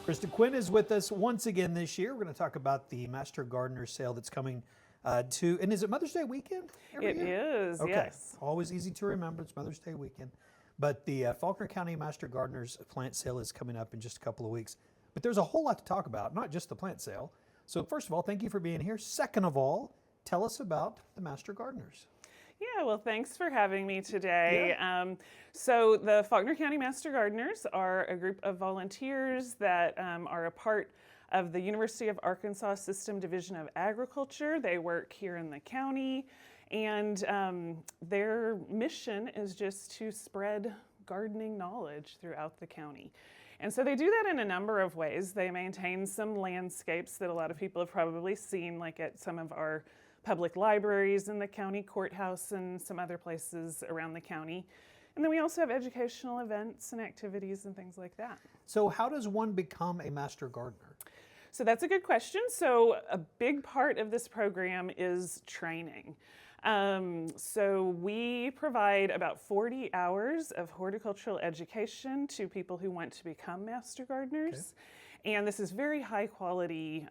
Krista Quinn is with us once again this year. We're going to talk about the Master Gardener sale that's coming and is it Mother's Day weekend every year? It is, okay. yes. Always easy to remember, it's Mother's Day weekend. But the Faulkner County Master Gardeners plant sale is coming up in just a couple of weeks. But there's a whole lot to talk about, not just the plant sale. So first of all, thank you for being here. Second of all, tell us about the Master Gardeners. Yeah, well, thanks for having me today. Yeah. So the Faulkner County Master Gardeners are a group of volunteers that are a part of the University of Arkansas System Division of Agriculture. They work here in the county, and their mission is just to spread gardening knowledge throughout the county. And so they do that in a number of ways. They maintain some landscapes that a lot of people have probably seen, like at some of our public libraries in the county courthouse and some other places around the county. And then we also have educational events and activities and things like that. So how does one become a Master Gardener? So that's a good question. So a big part of this program is training. So we provide about 40 hours of horticultural education to people who want to become Master Gardeners. Okay. And this is very high quality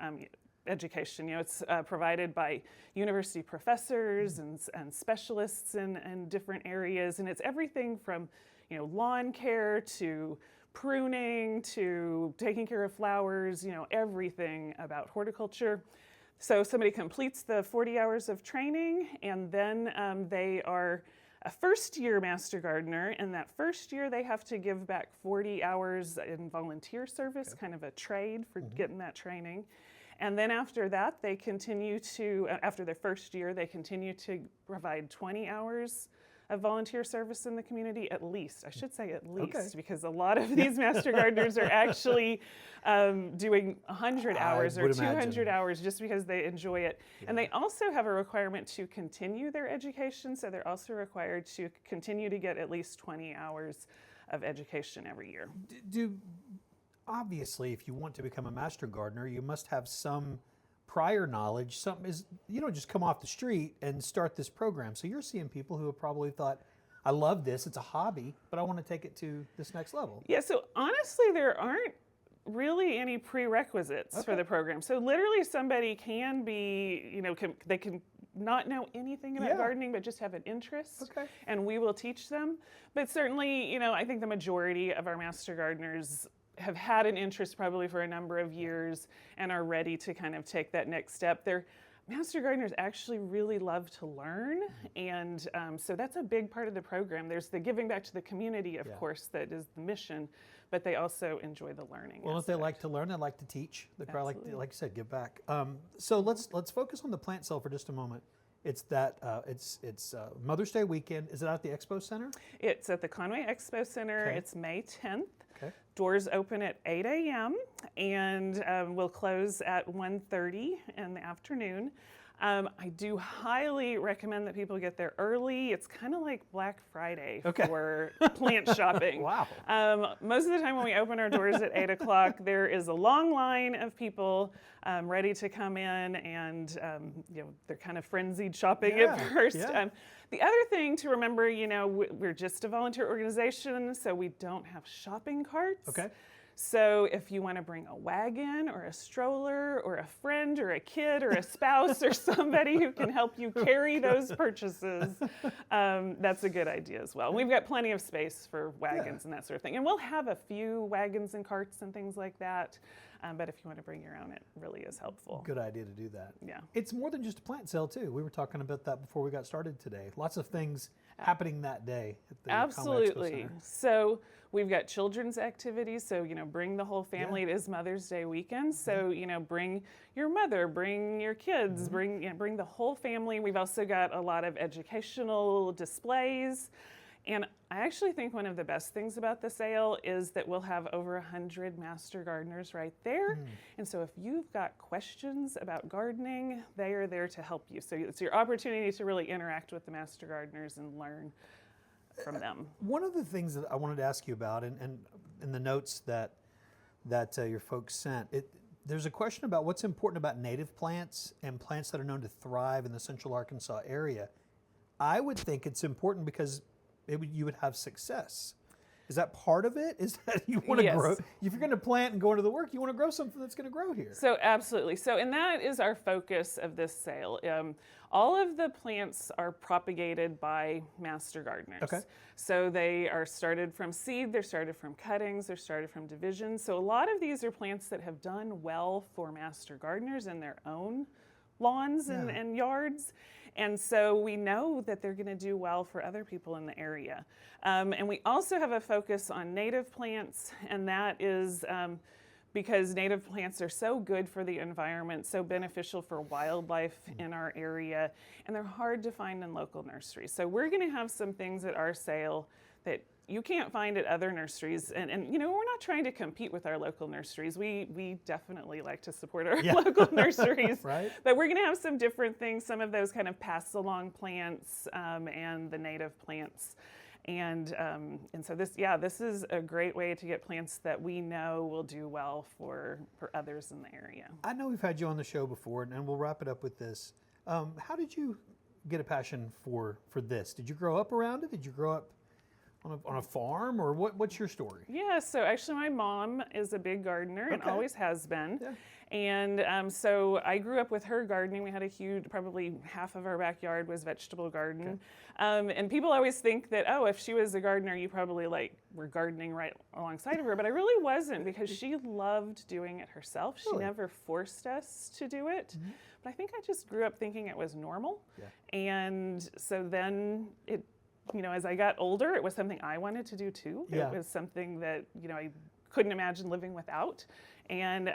education. You know, it's provided by university professors and specialists in different areas, and it's everything from, you know, lawn care to pruning to taking care of flowers, you know, everything about horticulture. So somebody completes the 40 hours of training, and then they are a first-year Master Gardener, and that first year they have to give back 40 hours in volunteer service, kind of a trade for getting that training. And then after that, they continue to, after their first year, they continue to provide 20 hours of volunteer service in the community, at least. I should say at least, because a lot of these Master Gardeners are actually doing 100 hours or 200 hours just because they enjoy it. Yeah. And they also have a requirement to continue their education, so they're also required to continue to get at least 20 hours of education every year. Obviously, if you want to become a Master Gardener, you must have some prior knowledge. Something is, you don't just come off the street and start this program. So you're seeing people who have probably thought, I love this, it's a hobby, but I want to take it to this next level. Yeah, so honestly, there aren't really any prerequisites for the program. So literally somebody can be, you know, they can not know anything about gardening, but just have an interest, and we will teach them. But certainly, you know, I think the majority of our Master Gardeners have had an interest probably for a number of years and are ready to kind of take that next step. Their Master Gardeners actually really love to learn, and so that's a big part of the program. There's the giving back to the community, of course, that is the mission, but they also enjoy the learning. Well, if they like to learn, they like to teach. They probably like you said, give back. So let's focus on the plant sale for just a moment. It's that it's Mother's Day weekend. Is it at the Expo Center? It's at the Conway Expo Center. It's May 10th. Okay. Doors open at 8 a.m. and we'll close at 1:30 in the afternoon. I do highly recommend that people get there early. It's kind of like Black Friday for plant shopping. Wow. Most of the time when we open our doors at 8 o'clock, there is a long line of people ready to come in, and you know, they're kind of frenzied shopping at first. The other thing to remember, you know, we're just a volunteer organization, so we don't have shopping carts. Okay. So if you want to bring a wagon or a stroller or a friend or a kid or a spouse or somebody who can help you carry those purchases, that's a good idea as well. We've got plenty of space for wagons and that sort of thing. And we'll have a few wagons and carts and things like that. But if you want to bring your own, it really is helpful. Good idea to do that. Yeah. It's more than just a plant sale, too. We were talking about that before we got started today. Lots of things happening that day at the Absolutely. Expo Center. So we've got children's activities. So, you know, bring the whole family. It is Mother's Day weekend. So, you know, bring your mother, bring your kids, bring the whole family. We've also got a lot of educational displays. And I actually think one of the best things about the sale is that we'll have over 100 Master Gardeners right there. And so if you've got questions about gardening, they are there to help you. So it's your opportunity to really interact with the Master Gardeners and learn from them. One of the things that I wanted to ask you about, and in the notes that your folks sent, there's a question about what's important about native plants and plants that are known to thrive in the central Arkansas area. I would think it's important because you would have success Is that part of it? Is that you want to Yes. grow? If you're going to plant and go into the work, you want to grow something that's going to grow here. So absolutely. So, and that is our focus of this sale. All of the plants are propagated by master gardeners. Okay. So they are started from seed, they're started from cuttings, they're started from divisions. So a lot of these are plants that have done well for master gardeners in their own lawns and yards. And so we know that they're going to do well for other people in the area. And we also have a focus on native plants, and that is because native plants are so good for the environment, so beneficial for wildlife in our area, and they're hard to find in local nurseries. So we're going to have some things at our sale that you can't find at other nurseries. And you know, we're not trying to compete with our local nurseries. We definitely like to support our local nurseries. Right. But we're going to have some different things, some of those kind of pass-along plants and the native plants. And so this is a great way to get plants that we know will do well for others in the area. I know we've had you on the show before, and we'll wrap it up with this. How did you get a passion for this? Did you grow up around it? Did you grow up on a farm, or what's your story? Yeah, so actually my mom is a big gardener and Okay. always has been. Yeah. And so I grew up with her gardening. We had a huge, probably half of our backyard was vegetable garden. Okay. And people always think that, oh, if she was a gardener, you probably were gardening right alongside of her. But I really wasn't, because she loved doing it herself. She Really? never forced us to do it. Mm-hmm. But I think I just grew up thinking it was normal. Yeah. And so then as I got older, it was something I wanted to do too. Yeah. It was something that, I couldn't imagine living without. And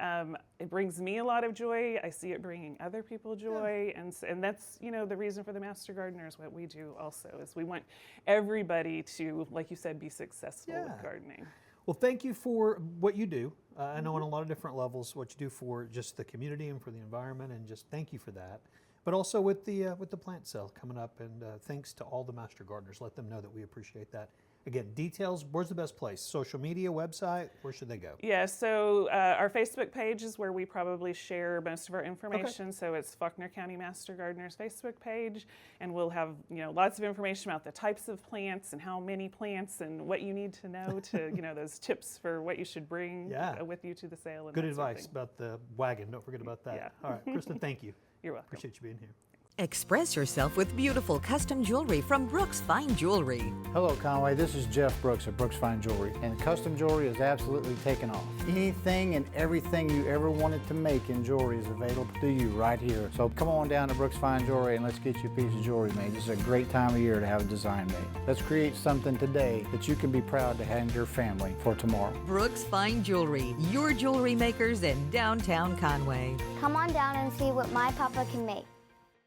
it brings me a lot of joy. I see it bringing other people joy. Yeah. And that's, the reason for the Master Gardeners, what we do also, is we want everybody to, like you said, be successful with gardening. Well, thank you for what you do. I know on a lot of different levels what you do for just the community and for the environment, and just thank you for that. But also with the plant sale coming up, and thanks to all the Master Gardeners. Let them know that we appreciate that. Again, details, where's the best place? Social media, website, where should they go? Yeah, so our Facebook page is where we probably share most of our information. Okay. So it's Faulkner County Master Gardeners Facebook page, and we'll have lots of information about the types of plants and how many plants and what you need to know to those tips for what you should bring with you to the sale. And good advice about the wagon. Don't forget about that. Yeah. All right, Krista, thank you. You're welcome. Appreciate you being here. Express yourself with beautiful custom jewelry from Brooks Fine Jewelry. Hello, Conway. This is Jeff Brooks at Brooks Fine Jewelry, and custom jewelry is absolutely taken off. Anything and everything you ever wanted to make in jewelry is available to you right here. So come on down to Brooks Fine Jewelry and let's get you a piece of jewelry made. This is a great time of year to have a design made. Let's create something today that you can be proud to hand your family for tomorrow. Brooks Fine Jewelry, your jewelry makers in downtown Conway. Come on down and see what my papa can make.